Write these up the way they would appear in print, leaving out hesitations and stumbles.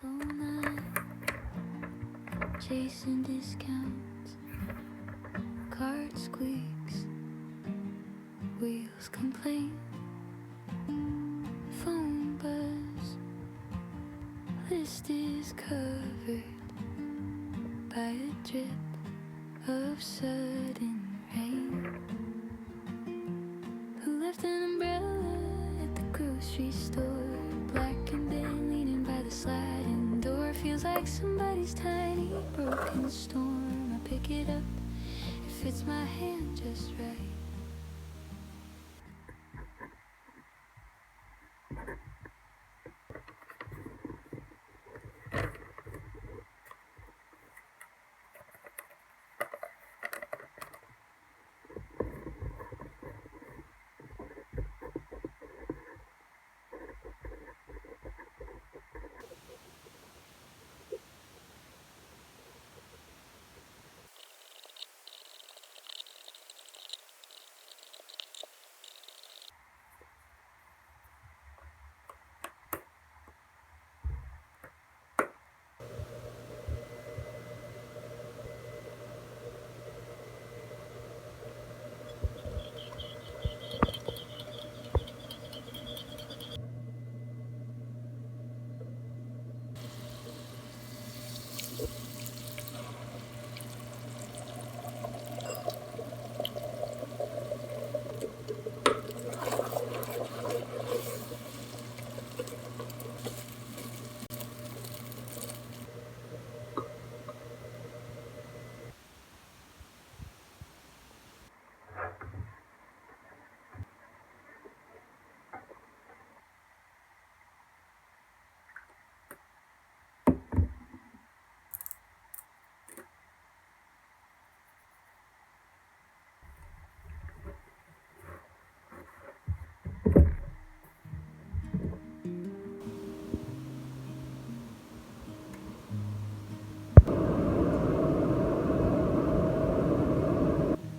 slow night, chasing discounts, cart squeaks, wheels complain, phone buzz, list is covered by a drip of sudden rain. Who left an umbrella at the grocery store, blackened and leaning by the sliding door? Feels like somebody's tiny broken storm. I pick it up, it fits my hand just right.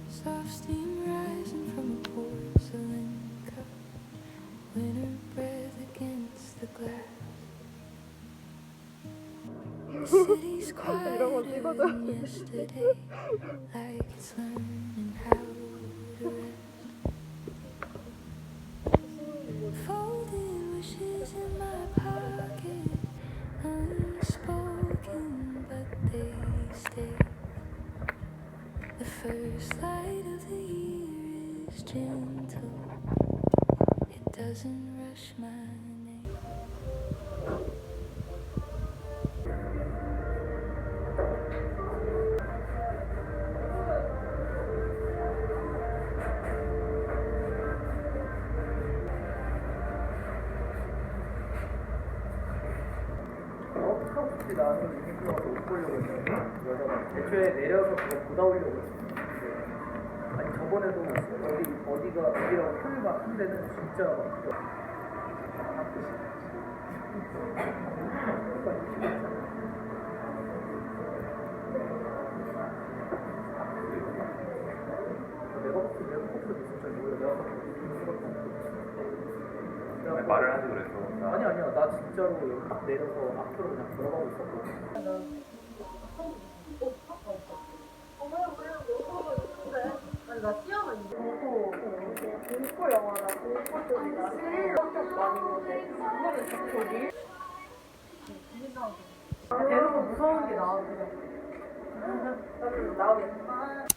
Soft steam rising from a porcelain cup, winter breath against the glass. The city's quieter than yesterday, like it's learning how to rest. Folded wishes in my pocket, unspoken, but they stay. The first light of the year is gentle, it doesn't rush my name. 혹시 나는 유니클로한테 옷 보려고 했는데 여자가 애초에 내려서 그거 보다 오려고 했어. 아니 저번에도 어디라고 표류가 한 데는 진짜 내가 봤을 때 진짜 몰라. 내가 말을 하지 그랬어. 아니야 나 진짜로 여기 딱 내려서 앞으로 그냥 들어가고 있었거든. 아니 나 시험은 저도 공포 영화나 공포 쪽이나 성격 많이 보는데 그거는 저기 대놓고 무서운 게 나와 그냥 나오겠다.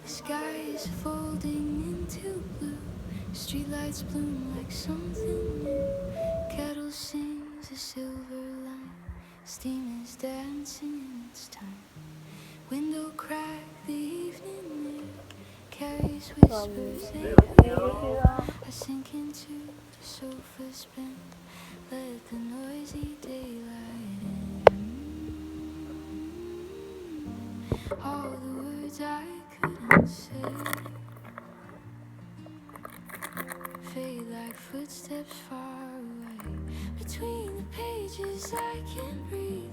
The sky is folding into blue. Streetlights bloom like something new. Kettle sings a silver line. Steam is dancing in its time. Window crack, the evening air carries whispers they hear. I sink into the sofa's bend. Let the noisy daylight in. All the words I couldn't say fade like footsteps far away. Between the pages I can't breathe.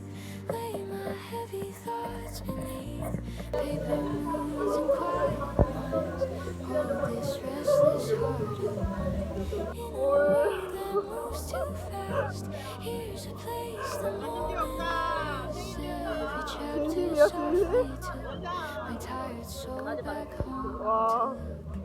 Lay my heavy thoughts beneath. Paper moves and quiet minds. Hold this restless heart of mine. In a world that moves too fast. Here's a place the moment lasts. Every chapter softly took my tired soul back home to look